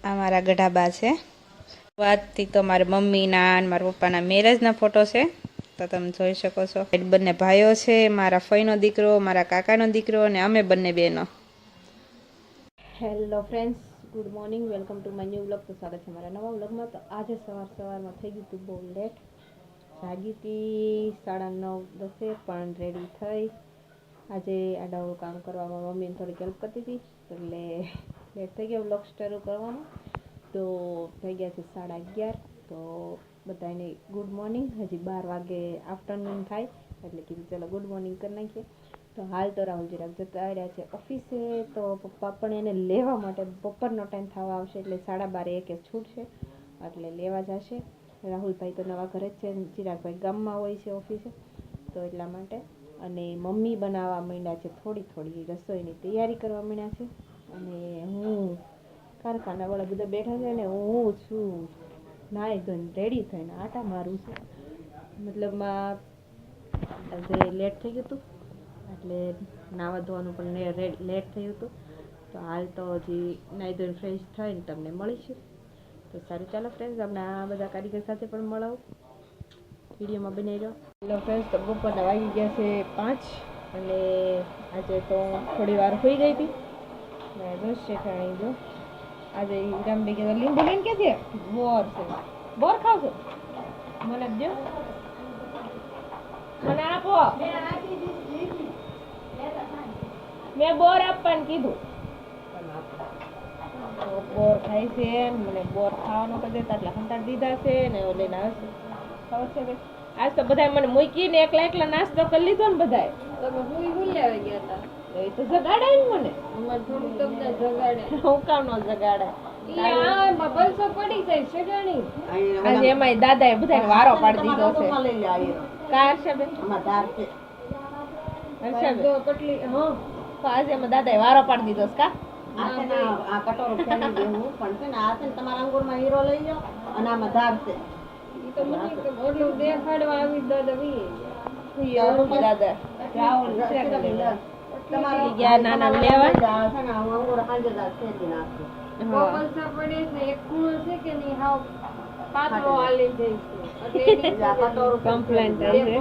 આ મારા ગઢાબા છે. વાતથી તો મારા મમ્મીના અને મારા પપ્પાના મેરેજના ફોટો છે, તો તમે જોઈ શકો છો. બંને ભાઈઓ છે, મારા ફઈનો દીકરો, મારા કાકાનો દીકરો અને અમે બંને બહેનો. Hello friends, good morning, welcome to my new vlog. તો સ્વાગત છે મારા નવા વ્લોગમાં. તો આજે સવારમાં થઈ ગયું હતું બહુ લેટ. જાગી હતી 9:30 પણ રેડી થઈ. આજે આડાવડું કામ કરવામાં મમ્મીને થોડીક હેલ્પ કરતી હતી, એટલે લેટ થઈ ગયો વ્લોગ શરૂ કરવામાં. તો થઈ ગયા છે 11:30. તો બધાને ગુડ મોર્નિંગ. હજી 12 વાગે આફ્ટરનૂન થાય, એટલે કીધું ચલો ગુડ મોર્નિંગ કરી નાખીએ. તો હાલ તો રાહુલ જરાક જતા રહ્યા છે ઓફિસે, તો પપ્પા પણ એને લેવા માટે બપોરનો ટાઈમ થવા આવશે, એટલે 12:30 છૂટશે, એટલે લેવા જશે. રાહુલભાઈ તો નવા ઘરે જ છે, ચિરાગભાઈ ગામમાં હોય છે ઓફિસે, તો એટલા માટે. અને મમ્મી બનાવવા માંડ્યા છે, થોડી રસોઈની તૈયારી કરવા માંડ્યા છે. અને હું કારખાના વાળા બધા બેઠા છે ને હું છું નાઈ ધોઈને રેડી થઈને આટા મારું છું. મતલબમાં આજે લેટ થઈ ગયું હતું, એટલે નાવા ધોવાનું પણ લેટ થયું હતું. તો હાલ તો હજી નાઈ ધોઈને ફ્રેશ થઈને તમને મળીશું. તો સારું, ચાલો ફ્રેન્ડ્સ, આપણે આ બધા કારીગર સાથે પણ મળાવું, વિડીયોમાં બનાવી રહ્યો. હેલો ફ્રેન્ડ્સ, તો બપોરના વાગી ગયા છે 5, અને આજે તો થોડી વાર હોઈ ગઈ હતી ને દોસ્ત શેખાણી જો. આજે રામબી કે લીંબુ લઈને કે છે બોર છે, બોર ખાવ છો? મને દો, મને આપો. મેં બોર આપવાનું કીધું, બોર ખાય છે. મને બોર ખાવાનું કરી દેતા એટલે હંતાડી દીધા છે ને ઓ લઈને આવશે. ખબર છે ભાઈ, આજ તો બધા મને મૂકીને એકલા નાસ્તો કરી લીધો ને બધાએ. તમે હું લેવા ગયા હતા? એ તો જગાડે ને મને. અમાર થોડું તમને જગાડે. હું કામ નો જગાડે? બલસો પડી જાય શેગાણી. આજે એમાંય દાદાએ બધાને વારો પાડી દીધો છે. કાર છે બે અમાર ધાર છે. અચ્છા જો કેટલી હા. તો આજે એમાં દાદાએ વારો પાડી દીધો છે કા? આ કટોરો ફેરી દેવું પણ છે ને, આ છે ને તમારા અંગૂરમાં હીરો લઈ લો અને આમાં ધાર છે. ઈ તો મને ઓલું દેખાડવા આવી દાદા વી દાદા રાવલ છે કે તમારી ગયા નાના લેવા છે ને અંગૂર હાંજેદાર ફેરી નાખો. બબલસા પડે છે એક ખૂણો છે કે નહીં હાવ પાતળો આલી જાય છે, એટલે કટોરો કમ્પ્લેન્ટ થાય છે.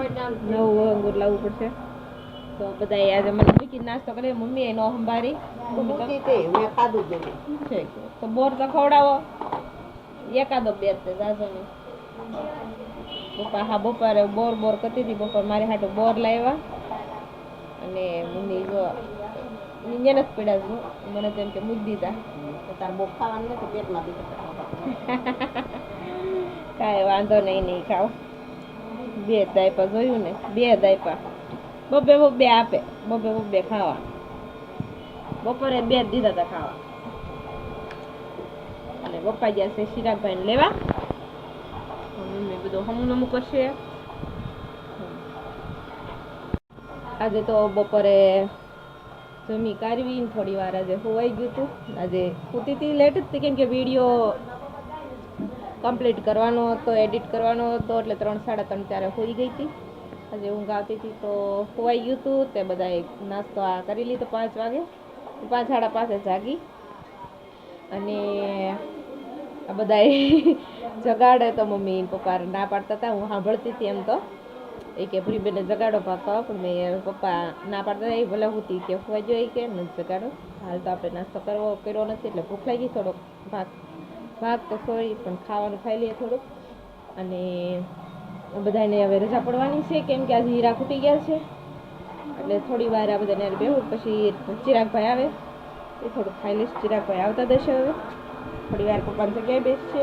નવું અંગૂર લાવવું પડશે. તો બધા આજે મને મૂકી નાસ્તો કરે. મમ્મી એનો સંભારી મૂકી તે મેં ખાધું જ છે. તો બોર તો ખવડાવો એકાદો બે તે જાજો ને. પપ્પા હા બપોરે બોર કરતી હતી, બપોર મારી હાટુ બોર લાવ્યા. અને મમ્મી જો નીચે જ પડ્યા છું, મને તેમ કે મૂકી દીધા. તાર બહુ ખાવાનું નથી પેટમાં દીધા. કાંઈ વાંધો નહીં ખાવ. 2 દાયપા જોયું ને, 2 દાયપા બબે આપે, બબે ખાવા. બપોરે 2 દીધા હતા ખાવા. અને પપ્પા ગયા છે ચિરાગભાઈને લેવા. મમ્મી બધું હમું કરશે. આજે તો બપોરે જમી કાઢવી થોડી વાર આજે હોવાઈ ગયું હતું. આજે સૂતી હતી લેટ જ, કેમ કે વિડીયો કમ્પ્લીટ કરવાનો હતો, એડિટ કરવાનો હતો, એટલે 3, 3:30 ત્યારે હોઈ ગઈ હતી. આજે ઊંઘ આવતી હતી તો હોવાઈ ગયું હતું. તે બધાએ નાસ્તો આ કરી લીધો 5 વાગે. 5, 5:30 જાગી. અને આ બધાએ જગાડે તો મમ્મી પપ્પા ના પાડતા હતા. હું સાંભળતી હતી એમ તો, એ કે ભૂરીબેને જગાડો પાપા, પણ મેં પપ્પા ના પાડતા હતા. એ ભલે હોતી કે હોવા જોઈએ કે નથી જગાડો. હાલ તો આપણે નાસ્તો કર્યો નથી, એટલે ભૂખ લાગી. થોડોક ભાત તો સોરી પણ ખાવાનું ખાઈ લઈએ થોડુંક. અને બધાને હવે રજા પડવાની છે, કેમ કે આજે હીરા ખૂટી ગયા છે, એટલે થોડી વાર આ બધાને બેહું. પછી ચિરાગભાઈ આવે એ થોડુંક ખાઈ લઈશ. ચિરાગભાઈ આવતા દેશે હવે થોડી વાર. પપ્પાની જગ્યાએ બેસશે.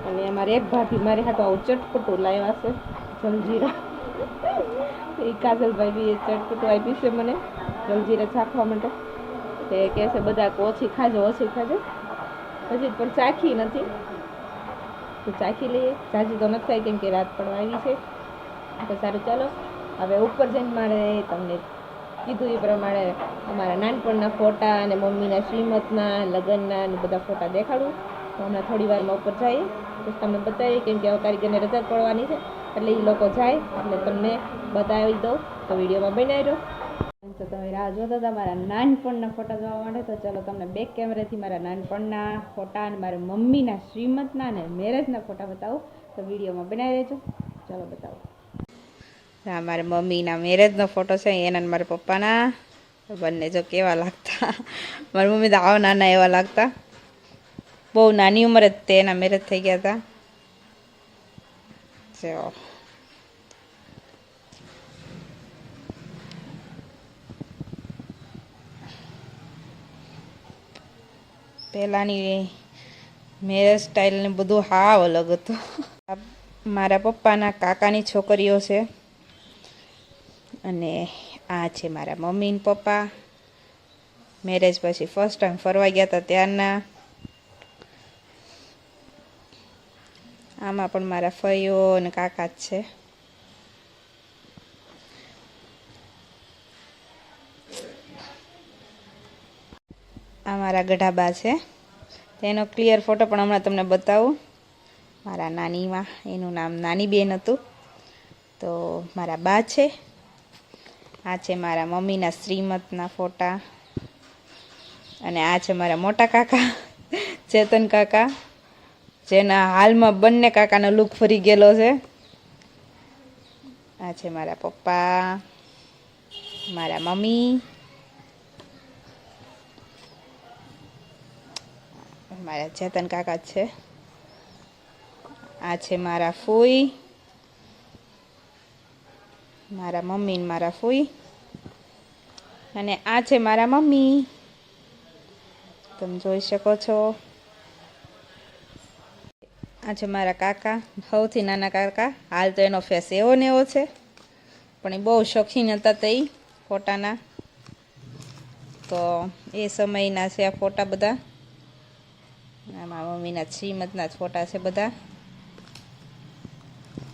અને અમારે એક ભાભી મારી હાટું આવું ચટપટું લાવ્યા છે જલજીરા. એ કાજલભાઈ બી ચટપટું આપી છે મને જલજીરા ચાખવા માટે. તે કહે છે બધા ઓછી ખાજો. હજી પણ ચાખી નથી, તો ચાખી લઈએ. ચાચી તો નથી થાય, કેમ કે રાત પડવા આવી છે. તો સારું, ચાલો હવે ઉપર જઈને મારે તમને કીધું એ પ્રમાણે અમારા નાનપણના ફોટા અને મમ્મીના શ્રીમતના લગ્નના અને બધા ફોટા દેખાડું. તો હમણાં થોડી વારમાં ઉપર જઈએ તો તમને બતાવીએ, કેમ કે હવે કારીગરને રજા પડવાની છે, એટલે એ લોકો જાય એટલે તમને બતાવી દઉં. તો વિડીયોમાં બનાવી રહ્યો. તો તમે રાહ જોતા હતા મારા નાનપણના ફોટા જોવા માટે. તો ચલો તમને બેક કેમેરાથી મારા નાનપણના ફોટા અને મારા મમ્મીના શ્રીમતના અને મેરેજના ફોટા બતાવું. તો વિડીયોમાં બનાવી રહેજો. ચલો બતાવો. હા, મારા મમ્મીના મેરેજનો ફોટો છે એના અને મારા પપ્પાના. બંને જો કેવા લાગતા. મારી મમ્મી તો આવા નાના એવા લાગતા. બહુ નાની ઉંમરે જ એના મેરેજ થઈ ગયા હતા. જો પહેલાંની મેરેજ સ્ટાઇલ ને બધું હાવ અલગ હતું. મારા પપ્પાના કાકાની છોકરીઓ છે અને આ છે મારા મમ્મી ને પપ્પા. મેરેજ પછી ફર્સ્ટ ટાઈમ ફરવા ગયા હતા ત્યારના. આમાં પણ મારા ફઈઓ અને કાકા જ છે. આ મારા ગઢાબા છે. તેનો ક્લિયર ફોટો પણ હમણાં તમને બતાવું. મારા નાનીમાં એનું નામ નાની બેન હતું. તો મારા બા છે. આ છે મારા મમ્મીના શ્રીમતના ફોટા. અને આ છે મારા મોટા કાકા ચેતન કાકા, જેના હાલમાં બંને કાકાનો લુક ફરી ગયેલો છે. આ છે મારા પપ્પા, મારા મમ્મી, મારા ચેતન કાકા છે. આ છે મારા ફૂઈ, મારા મમ્મી ને મારા ફૂઈ. અને આ છે મારા મમ્મી, તમે જોઈ શકો છો. આ છે મારા કાકા, સૌથી નાના કાકા. હાલ તો એનો ફેસ એવો ને એવો છે, પણ એ બહુ શોખીન હતા તે ફોટાના. તો એ સમયના છે આ ફોટા બધા. મારા મમ્મીના શ્રીમતના જ ફોટા છે બધા.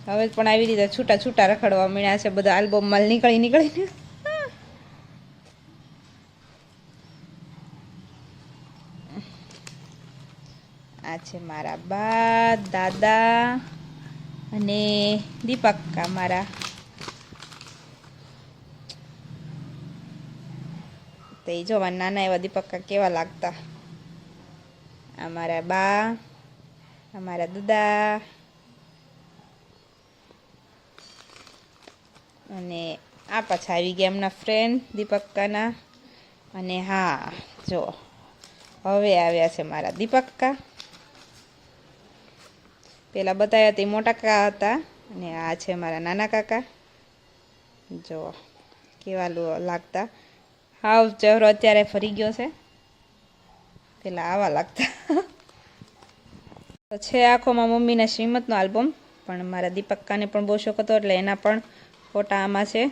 હવે પણ આવી રીતે છૂટા છૂટા રખડવા મળ્યા છે બધા આલ્બમમાં નીકળીને. આ છે મારા બા, દાદા અને દીપક મારા. તો એ જોવા નાના એવા દીપક કેવા લાગતા. અમારા બા, અમારા દાદા અને આ પાછા આવી ગયા એમના ફ્રેન્ડ દીપક્કાના. અને હા જો હવે આવ્યા છે મારા દીપક્કા. પેલા બતાવ્યા તે મોટા કાકા હતા અને આ છે મારા નાના કાકા. જો કેવા લાગતા. હાવ ચહેરો અત્યારે ફરી ગયો છે, પેલા આવા લાગતા. તો છે આખોમાં મમ્મીના શ્રીમતનો આલ્બમ. પણ મારા દીપક્કાને પણ બહુ શોખ હતો એટલે એના પણ ફોટા આમાં છે.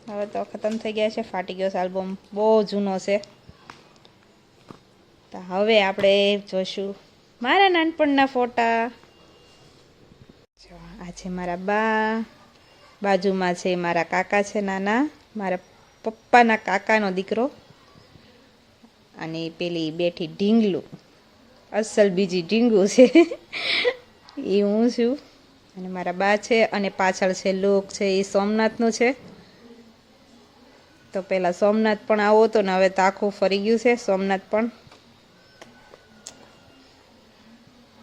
હવે તો ખતમ થઈ ગયા છે, ફાટી ગયો છે આલ્બમ, બહુ જૂનો છે. તો હવે આપણે જોઈશું મારા નાનપણના ફોટા. આ છે મારા બા, બાજુમાં છે મારા કાકા છે નાના, મારા પપ્પાના કાકાનો દીકરો. અને પેલી બેઠી ઢીંગલું, અસલ બીજી ઢીંગું છે એ હું છું. અને મારા બા છે. અને પાછળ છે લોક છે એ સોમનાથનું છે. તો પહેલાં સોમનાથ પણ આવો હતો ને હવે તો આખું ફરી ગયું છે સોમનાથ પણ.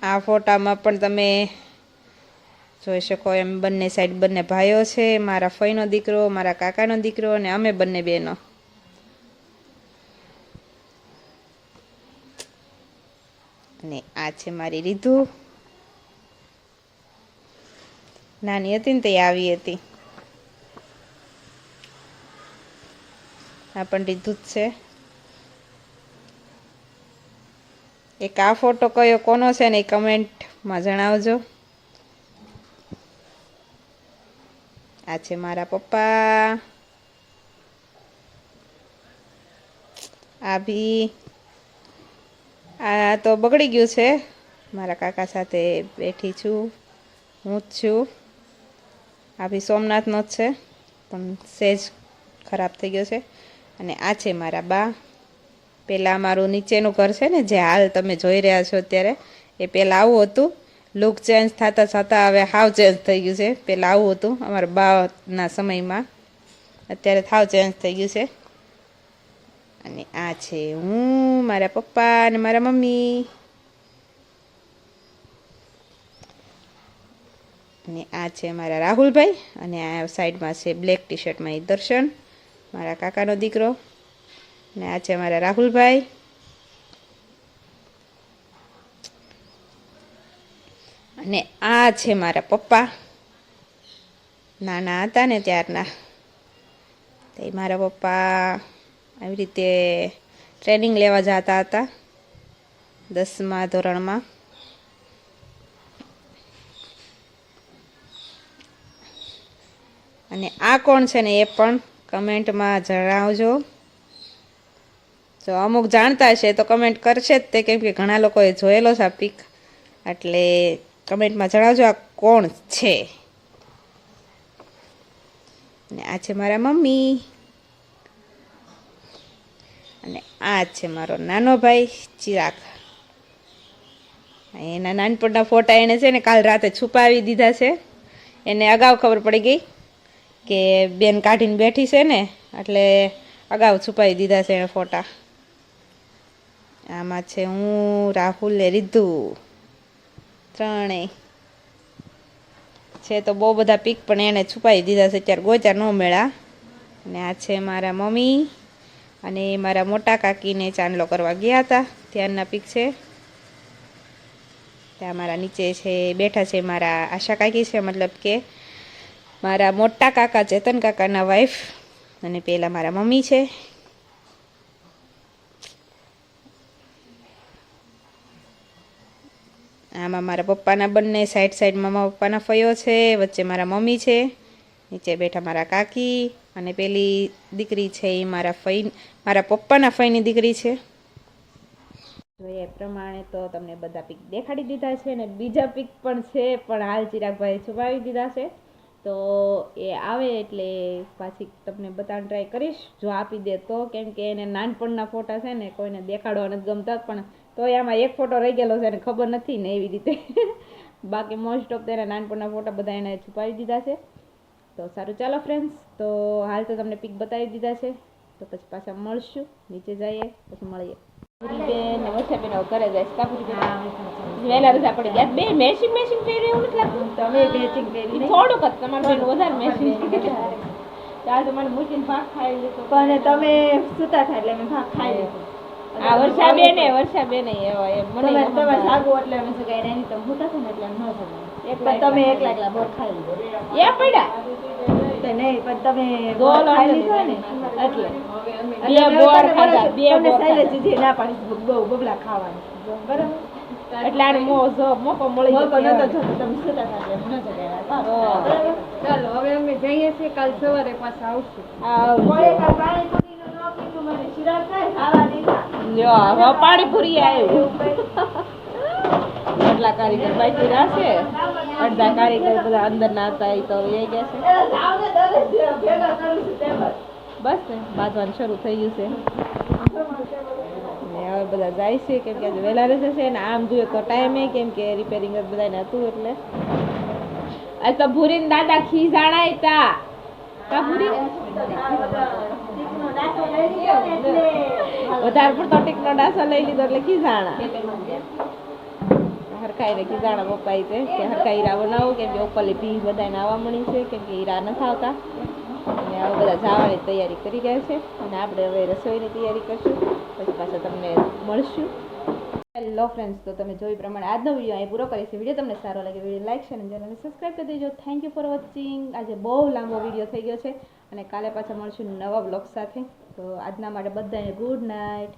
આ ફોટામાં પણ તમે જોઈ શકો એમ બંને સાઈડ બંને ભાઈઓ છે. મારા ફઈનો દીકરો, મારા કાકાનો દીકરો અને અમે બંને બહેનો. અને આ છે મારી રીધુ. નાની હતી ને તે આવી હતી. આ પણ રીધુ જ છે. એક આ ફોટો કયો કોનો છે ને એ કમેન્ટમાં જણાવજો. આ છે મારા પપ્પા. આ ભી આ તો બગડી ગયું છે. મારા કાકા સાથે બેઠી છું, હું જ છું. આ ભી સોમનાથનો જ છે પણ સહેજ ખરાબ થઈ ગયો છે. અને આ છે મારા બા. પહેલાં મારું નીચેનું ઘર છે ને જે હાલ તમે જોઈ રહ્યા છો અત્યારે, એ પહેલાં આવું હતું. લુક ચેન્જ થતા થતાં હવે હાવ ચેન્જ થઈ ગયું છે. પહેલાં આવું હતું અમારા બાના સમયમાં, અત્યારે હાવ ચેન્જ થઈ ગયું છે. અને આ છે હું, મારા પપ્પા અને મારા મમ્મી. અને આ છે મારા રાહુલભાઈ, અને આ સાઈડમાં છે બ્લેક ટી શર્ટમાં એ દર્શન, મારા કાકાનો દીકરો. અને આ છે મારા રાહુલભાઈ. અને આ છે મારા પપ્પા, નાના હતા ને ત્યારના. તે મારા પપ્પા આવી રીતે ટ્રેનિંગ લેવા જતા હતા 10મા ધોરણમાં. અને આ કોણ છે ને એ પણ કમેન્ટમાં જણાવજો. જો અમુક જાણતા હશે તો કમેન્ટ કરશે જ તે, કેમ કે ઘણા લોકોએ જોયેલો છે આ પિક, એટલે કમેન્ટમાં જણાવજો આ કોણ છે. અને આ છે મારા મમ્મી. અને આ છે મારો નાનો ભાઈ ચિરાગ. એના નાનપણના ફોટા એને છે ને કાલ રાતે છુપાવી દીધા છે. એને અગાઉ ખબર પડી ગઈ કે બેન કાઢીને બેઠી છે ને, એટલે અગાઉ છુપાવી દીધા છે એને ફોટા. આમાં છે હું, રાહુલ ને રીધુ, ત્રણેય છે. તો બહુ બધા પિક પણ એને છુપાવી દીધા છે, અત્યારે ગોચા ન મેળા. અને આ છે મારા મમ્મી અને મારા મોટા કાકીને ચાંદલો કરવા ગયા હતા ત્યારના પિક છે. ત્યાં મારા નીચે છે બેઠા છે મારા આશા કાકી છે, મતલબ કે મારા મોટા કાકા ચેતન કાકાના વાઈફ. અને પેલા મારા મમ્મી છે. આમાં મારા પપ્પાના બંને સાઈડમાં મારા પપ્પાના ફઈઓ છે, વચ્ચે મારા મમ્મી છે, નીચે બેઠા મારા કાકી. અને પેલી દીકરી છે એ મારા પપ્પાના ફઈની દીકરી છે. તો એ પ્રમાણે તો તમને બધા પિક દેખાડી દીધા છે, અને બીજા પિક પણ છે, પણ હાલ ચિરાગભાઈ છુપાવી દીધા છે. તો એ આવે એટલે પાછી તમને બતાવવાની ટ્રાય કરીશ, જો આપી દે તો. કેમ કે એને નાનપણના ફોટા છે ને કોઈને દેખાડવા નથી ગમતા, પણ તો આમાં એક ફોટો રહી ગયેલો છે એને ખબર નથી ને એવી રીતે. બાકી મોસ્ટ ઓફ તેના નાનપણના ફોટા બધા એને છુપાવી દીધા છે. તો સારું, ચાલો ફ્રેન્ડ્સ, તો હાલ તો તમને પિક બતાવી દીધા છે. તો પછી પાછા મળશું, નીચે જઈએ પછી મળીએ. બેન વર્ષાબેન ઘરે જાય વહેલા રજા પડી ગયા. બે મેચિંગ પહેર્યું એવું નથી લાગતું? તમે મેચિંગ પહેરી થોડુંક જ, તમારે વધારે મેચિંગ. ચાલ તો મને મૂકીને ભાગ ખાઈ લીધો, પણ તમે સુતા થાય એટલે મેં ભાગ ખાઈ લીધો. આ વર્ષાબેન એવા એમ મને તમે જાગો એટલે અમે સગાઈ નહીં, તમે સુતા છો ને એટલે ન સગાઈ. તમે એકલા બોર ખાઈ લીધો એ પડ્યા નહીં, પણ તમે ગોળ ખાઈ લીધો ને એટલે બે બોર ખાધા. બે બોર ખાધા ના પાડી બહુ બબલા ખાવાની, બરાબર? એટલે આને મોકો મળી મોકો નતો જો તમે સુતા હતા એટલે ન જગાડ્યા. બરાબર, ચાલો હવે અમે જઈએ છીએ, કાલ સવારે પાછા આવશું. પાણીપુરીનું ન કીધું મને, શિરાગ થાય ખાવા દીધા. લ્યો હવે પાણીપુરી આવ્યું. એટલા કારીગર બાકી રહેશે, અડધા કારીગર બધા અંદર ના હતા એ તો એ ગયા છે. બસ ને બાંધવાનું શરૂ થઈ ગયું છે. હવે બધા જાય છે, કેમ કે વહેલા રહેશે છે ને. આમ જોઈએ તો ટાઈમે, કેમ કે રિપેરિંગ બધાને હતું એટલે. આ તો ભૂરીને દાદા ખીજાણા હતા. કા ભૂરી વધારે પડતો ટીકનો ડાસો લઈ લીધો એટલે ખીજાણા. હરખાઈ ને ખીજાણા પપ્પા છે કે હરખા હીરા બનાવો, કેમ કે ઉપરલી ભી બધાને આવવા મળી છે, કેમ કે હીરા નથી આવતા. અને હવે બધા જવાની તૈયારી કરી રહ્યા છે, અને આપણે હવે રસોઈની તૈયારી કરશું. પછી પાછા તમને મળશું. હેલો ફ્રેન્ડ્સ, તો તમે જોઈ પ્રમાણે આજનો વિડીયો અહીં પૂરો કરીશું. વિડીયો તમને સારો લાગે વિડીયો લાઈક શેર અને ચેનલને સબસ્ક્રાઈબ કરી દેજો. Thank you for watching. આજે બહુ લાંબો વિડીયો થઈ ગયો છે, અને કાલે પાછા મળશું નવા બ્લોગ સાથે. તો આજના માટે બધાને ગુડ નાઇટ.